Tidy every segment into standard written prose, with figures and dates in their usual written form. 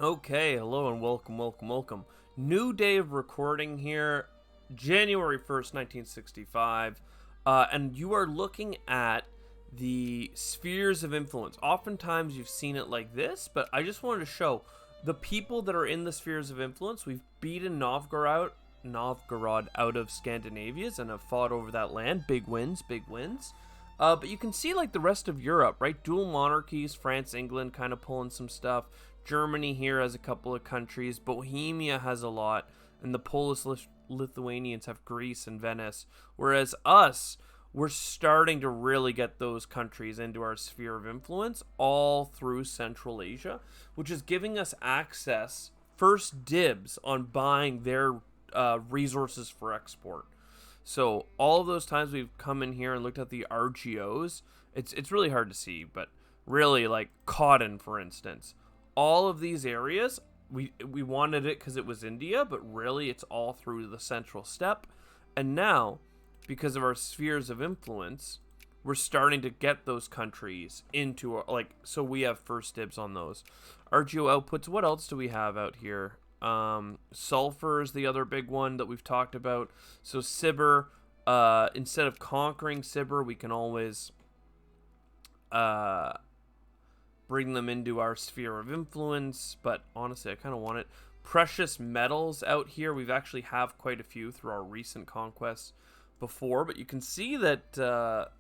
Okay, hello and welcome. New day of recording here, January 1st, 1965. And you are looking at the spheres of influence. Oftentimes you've seen it like this, but I just wanted to show the people that are in the spheres of influence. We've beaten Novgorod out of Scandinavia's and have fought over that land. Big wins, big wins. But you can see like the rest of Europe, right? Dual monarchies, France, England kind of pulling some stuff. Germany here has a couple of countries. Bohemia has a lot. And the Polish Lithuanians have Greece and Venice. Whereas us, we're starting to really get those countries into our sphere of influence all through Central Asia, which is giving us access, first dibs on buying their resources for export. So all of those times we've come in here and looked at the RGOs, it's really hard to see, but really like cotton, for instance, all of these areas we wanted it because it was India, but really it's all through the central steppe, and now because of our spheres of influence, we're starting to get those countries into like so we have first dibs on those RGO outputs. What else do we have out here? Sulfur is the other big one that we've talked about. So Sibir, instead of conquering Sibir, we can always bring them into our sphere of influence. But honestly, I kind of want it. Precious metals out here, we've actually have quite a few through our recent conquests before. But you can see that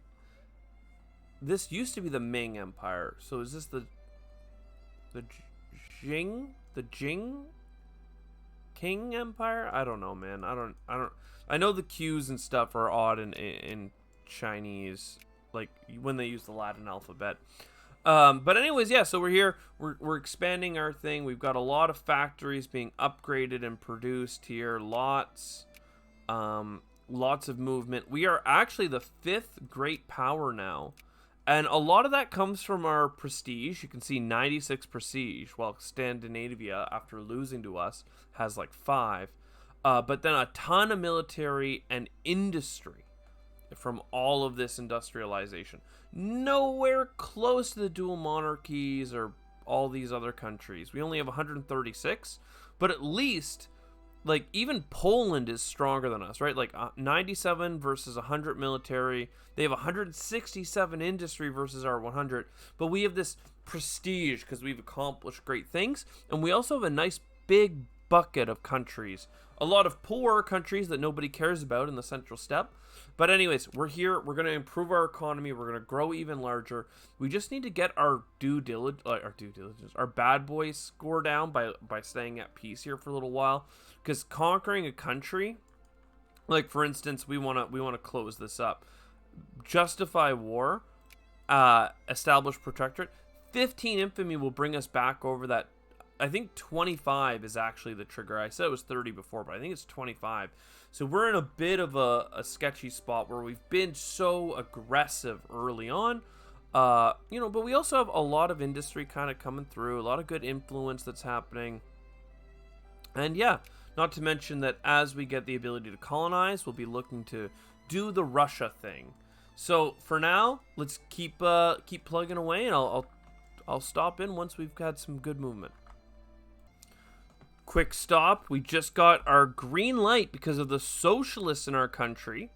this used to be the Ming Empire. So is this the Jing? The Jing King Empire? I don't know, man. I know the Q's and stuff are odd in Chinese, like when they use the Latin alphabet. But anyways, yeah, so we're here. We're expanding our thing. We've got a lot of factories being upgraded and produced here. Lots of movement. We are actually the 5th great power now. And a lot of that comes from our prestige. You can see 96 prestige, while Scandinavia, after losing to us, has like 5. But then a ton of military and industry from all of this industrialization. Nowhere close to the dual monarchies or all these other countries. We only have 136, but at least like even Poland is stronger than us, right? Like 97 versus 100 military. They have 167 industry versus our 100. But we have this prestige because we've accomplished great things. And we also have a nice big bucket of countries. A lot of poor countries that nobody cares about in the central steppe. But anyways, we're here. We're going to improve our economy. We're going to grow even larger. We just need to get our our bad boy score down by staying at peace here for a little while. Because conquering a country, like for instance, we want to close this up, justify war, establish protectorate. 15 infamy will bring us back over that. I think 25 is actually the trigger. I said it was 30 before, but I think it's 25. So we're in a bit of a sketchy spot where we've been so aggressive early on. But we also have a lot of industry kind of coming through, a lot of good influence that's happening. And yeah, not to mention that as we get the ability to colonize, we'll be looking to do the Russia thing. So for now, let's keep plugging away, and I'll stop in once we've got some good movement. Quick stop. We just got our green light because of the socialists in our country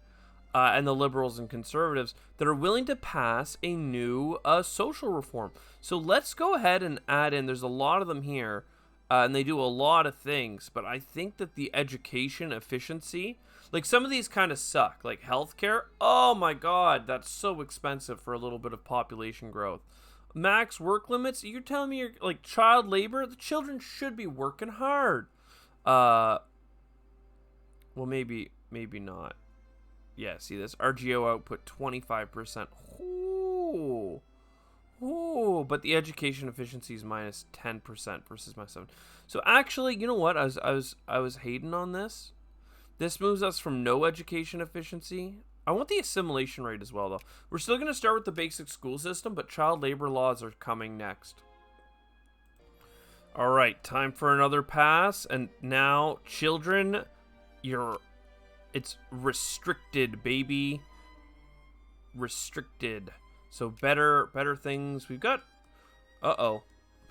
and the liberals and conservatives that are willing to pass a new social reform. So let's go ahead and add in. There's a lot of them here, and they do a lot of things. But I think that the education efficiency, like some of these kind of suck. Like healthcare. Oh my God, that's so expensive for a little bit of population growth. Max work limits? You're telling me you're like child labor? The children should be working hard. Well, maybe not. Yeah, see this RGO output 25%. Ooh, but the education efficiency is minus 10% versus my 7. So actually, you know what? I was hating on this. This moves us from no education efficiency. I want the assimilation rate as well, though. We're still going to start with the basic school system, but child labor laws are coming next. All right, time for another pass. And now, children, it's restricted, baby. Restricted. So better things. We've got,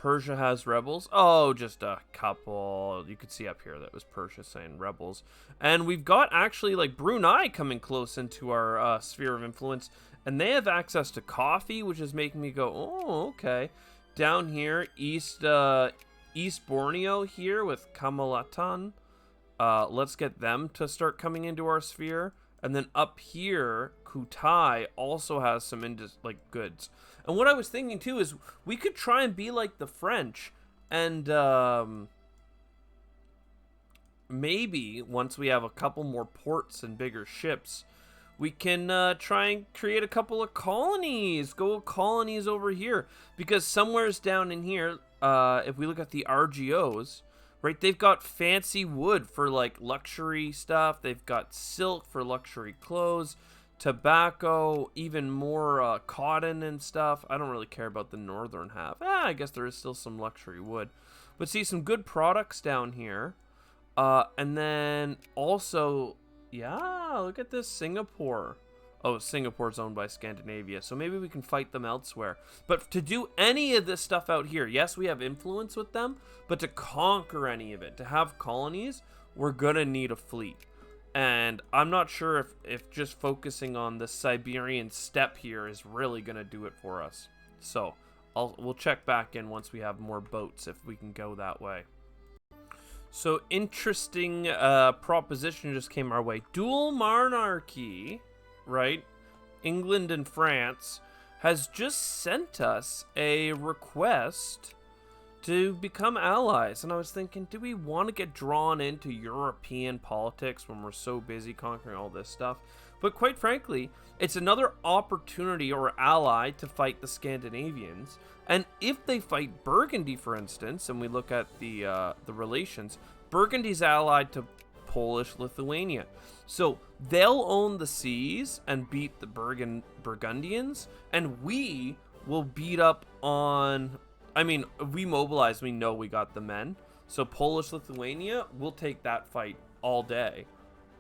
Persia has rebels. Oh, just a couple. You could see up here that was Persia saying rebels. And we've got actually like Brunei coming close into our sphere of influence. And they have access to coffee, which is making me go, oh, okay. Down here, East Borneo here with Kamalatan. Let's get them to start coming into our sphere. And then up here, Kutai also has some goods. And what I was thinking too is we could try and be like the French, and maybe once we have a couple more ports and bigger ships, we can try and create a couple of colonies. Go colonies over here, because somewhere's down in here, if we look at the RGOs, right, they've got fancy wood for like luxury stuff. They've got silk for luxury clothes, tobacco, even more cotton and stuff. I don't really care about the northern half. I guess there is still some luxury wood. But see, some good products down here. And then also, yeah, look at this, Singapore. Oh, Singapore's owned by Scandinavia, so maybe we can fight them elsewhere. But to do any of this stuff out here, yes, we have influence with them, but to conquer any of it, to have colonies, we're gonna need a fleet. And I'm not sure if just focusing on the Siberian steppe here is really gonna do it for us. So we'll check back in once we have more boats, if we can go that way. So interesting proposition just came our way. Dual monarchy, right? England and France has just sent us a request to become allies. And I was thinking, do we want to get drawn into European politics when we're so busy conquering all this stuff? But quite frankly, it's another opportunity or ally to fight the Scandinavians. And if they fight Burgundy, for instance, and we look at the relations, Burgundy's allied to Polish Lithuania. So they'll own the seas and beat the Burgundians, and we will beat up on... I mean, we mobilize, we know we got the men. So Polish Lithuania, we'll take that fight all day.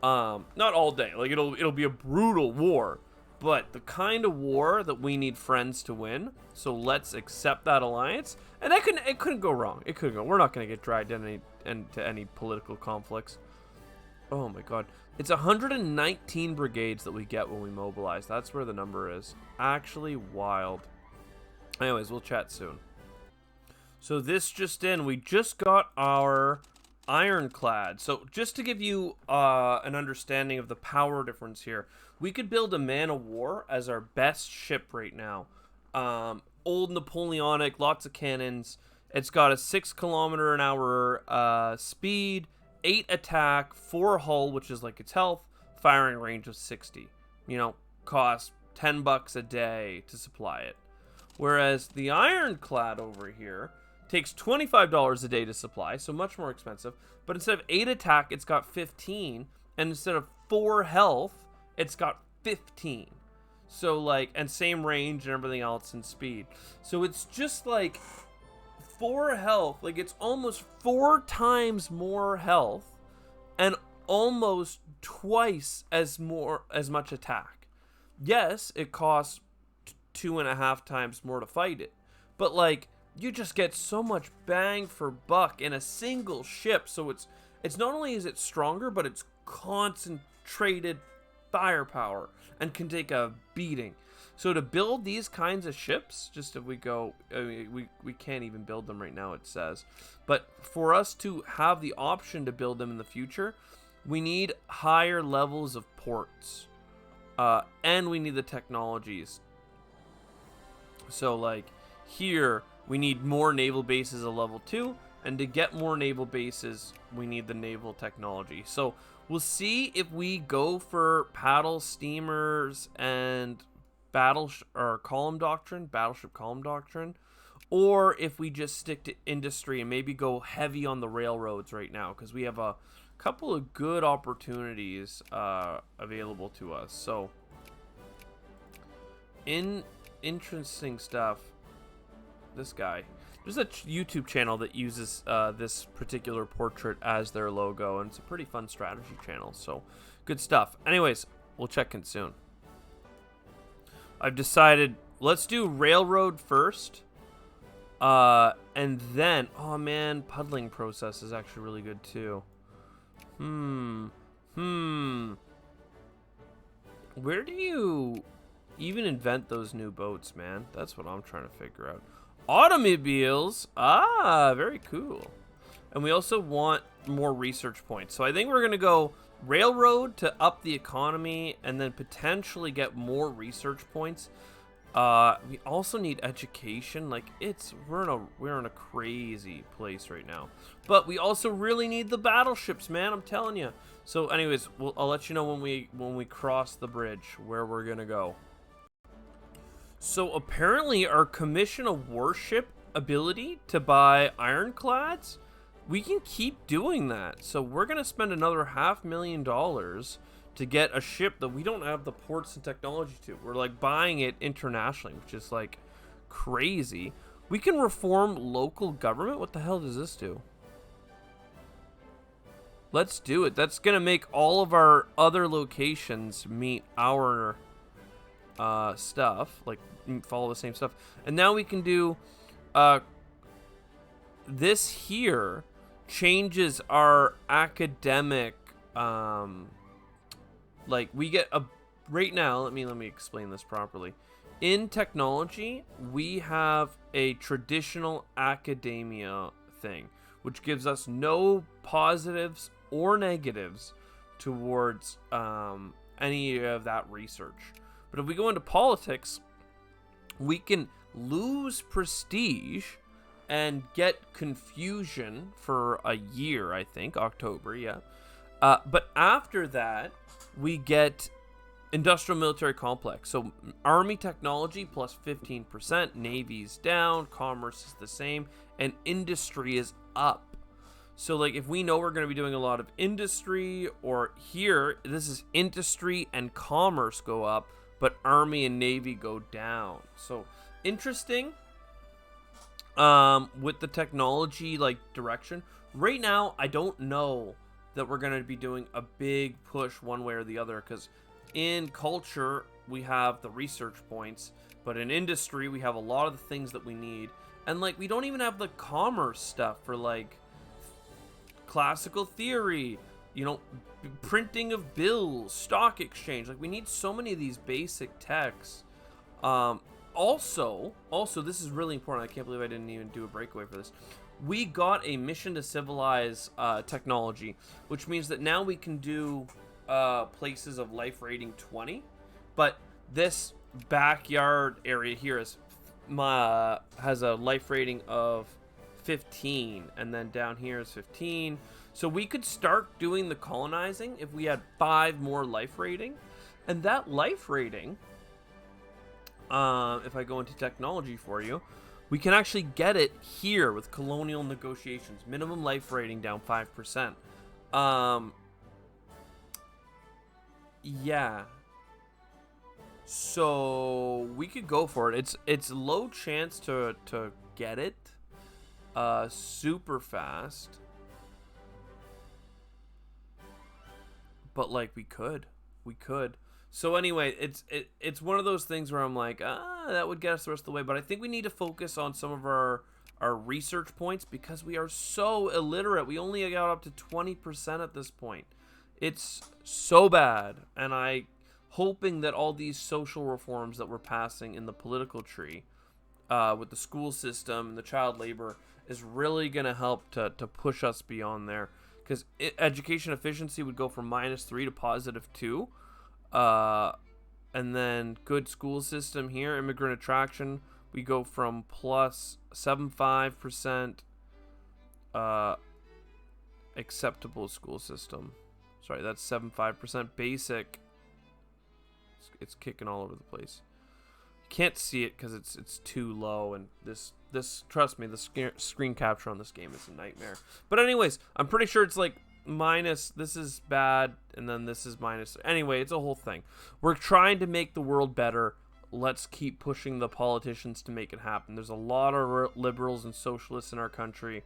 Not all day, like it'll be a brutal war, but the kind of war that we need friends to win. So let's accept that alliance, and it couldn't go wrong. It couldn't go. We're not going to get dragged into any political conflicts. Oh my god. It's 119 brigades that we get when we mobilize. That's where the number is. Actually wild. Anyways, we'll chat soon. So this just in, we just got our ironclad. So just to give you an understanding of the power difference here, we could build a man of war as our best ship right now. Old Napoleonic, lots of cannons. It's got a 6 km/h speed, 8 attack, 4 hull, which is like its health, firing range of 60. You know, cost $10 a day to supply it. Whereas the ironclad over here takes $25 a day to supply, so much more expensive. But instead of 8 attack, it's got 15, and instead of 4 health, it's got 15. So like, and same range and everything else and speed. So it's just like 4 health, like it's almost 4 times more health and almost twice as much attack. Yes, it costs 2.5 times more to fight it, but like, you just get so much bang for buck in a single ship. So it's not only is it stronger, but it's concentrated firepower and can take a beating. So to build these kinds of ships, just if we go, I mean, we can't even build them right now, it says. But for us to have the option to build them in the future, we need higher levels of ports. And we need the technologies. So like here, we need more naval bases of level 2, and to get more naval bases, we need the naval technology. So we'll see if we go for paddle steamers and battleship column doctrine, or if we just stick to industry and maybe go heavy on the railroads right now, because we have a couple of good opportunities available to us. So interesting stuff. This guy, there's a YouTube channel that uses this particular portrait as their logo, and it's a pretty fun strategy channel, so good stuff. Anyways, we'll check in soon. I've decided, let's do railroad first, And then, oh man, puddling process is actually really good too. Where do you even invent those new boats, man? That's what I'm trying to figure out. Automobiles. Ah, very cool. And we also want more research points. So I think we're going to go railroad to up the economy and then potentially get more research points. We also need education. Like we're in a crazy place right now. But we also really need the battleships, man. I'm telling you. So anyways, I'll let you know when we cross the bridge where we're going to go. So apparently our commission a warship ability to buy ironclads, we can keep doing that. So we're going to spend another $500,000 to get a ship that we don't have the ports and technology to. We're like buying it internationally, which is like crazy. We can reform local government. What the hell does this do? Let's do it. That's going to make all of our other locations meet our stuff, like follow the same stuff. And now we can do this here changes our academic like we get a right now, let me explain this properly. In technology, we have a traditional academia thing, which gives us no positives or negatives towards any of that research. But if we go into politics, we can lose prestige and get confusion for a year, I think, October, yeah. But after that, we get industrial military complex. So army technology plus 15%, navy's down, commerce is the same, and industry is up. So like if we know we're going to be doing a lot of industry, or here, this is industry and commerce go up, but army and navy go down. So interesting with the technology like direction. Right now, I don't know that we're going to be doing a big push one way or the other, because in culture, we have the research points, but in industry, we have a lot of the things that we need. And like, we don't even have the commerce stuff for like classical theory, you know, printing of bills, stock exchange. Like we need so many of these basic techs. Also, this is really important. I can't believe I didn't even do a breakaway for this. We got a mission to civilize technology, which means that now we can do places of life rating 20, but this backyard area here has a life rating of 15, and then down here is 15. So we could start doing the colonizing if we had 5 more life rating, and that life rating, if I go into technology for you, we can actually get it here with colonial negotiations. Minimum life rating down 5%. Yeah. So we could go for it. It's low chance to get it super fast. But like we could. So anyway, it's one of those things where I'm like, that would get us the rest of the way. But I think we need to focus on some of our research points because we are so illiterate. We only got up to 20% at this point. It's so bad. And I hoping that all these social reforms that we're passing in the political tree with the school system and the child labor is really going to help to push us beyond there. Because education efficiency would go from -3 to +2. And then good school system here, immigrant attraction, we go from +75% acceptable school system. Sorry, that's 75% basic. It's kicking all over the place. You can't see it because it's too low, and this trust me, the screen capture on this game is a nightmare. But anyways, I'm pretty sure it's like minus, this is bad, and then this is minus. Anyway, it's a whole thing. We're trying to make the world better. Let's keep pushing the politicians to make it happen. There's a lot of liberals and socialists in our country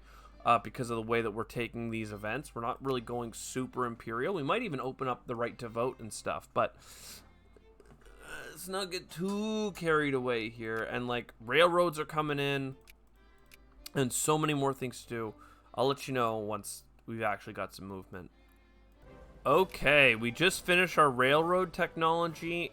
because of the way that we're taking these events. We're not really going super imperial. We might even open up the right to vote and stuff, but let's not get too carried away here. And like railroads are coming in. and so many more things to do. I'll let you know once we've actually got some movement. Okay, we just finished our railroad technology.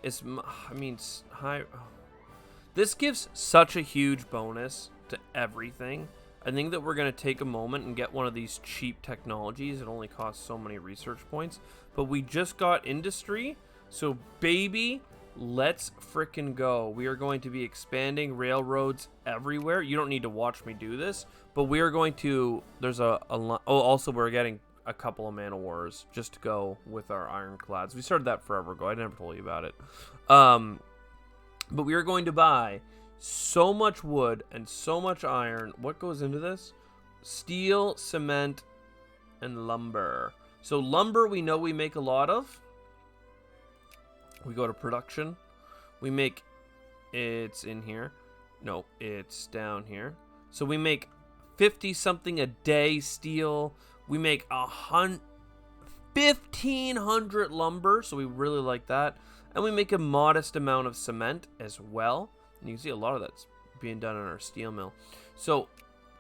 This gives such a huge bonus to everything. I think that we're going to take a moment and get one of these cheap technologies. It only costs so many research points. But we just got industry. So, baby, let's frickin' go. We are going to be expanding railroads everywhere. You don't need to watch me do this. But we are going to... also, we're getting a couple of man of wars just to go with our ironclads. We started that forever ago. I never told you about it. But we are going to buy so much wood and so much iron. What goes into this? Steel, cement, and lumber. So lumber we know we make a lot of. We go to production. We make... It's in here. No, it's down here. So we make 50 something a day steel. We make 1,500 lumber. So we really like that. And we make a modest amount of cement as well. And you can see a lot of that's being done in our steel mill. So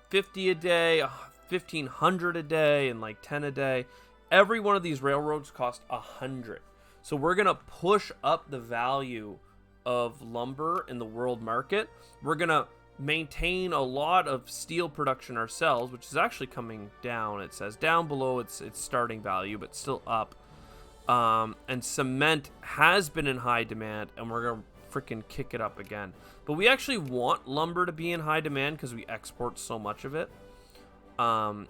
50 a day, 1,500 a day, and like 10 a day. Every one of these railroads cost 100. So we're going to push up the value of lumber in the world market. We're going to maintain a lot of steel production ourselves, which is actually coming down. It says down below its starting value, but still up. And cement has been in high demand, and we're going to freaking kick it up again. But we actually want lumber to be in high demand because we export so much of it,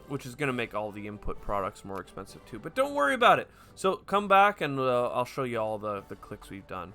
which is going to make all the input products more expensive too. But don't worry about it. So come back and I'll show you all the clicks we've done.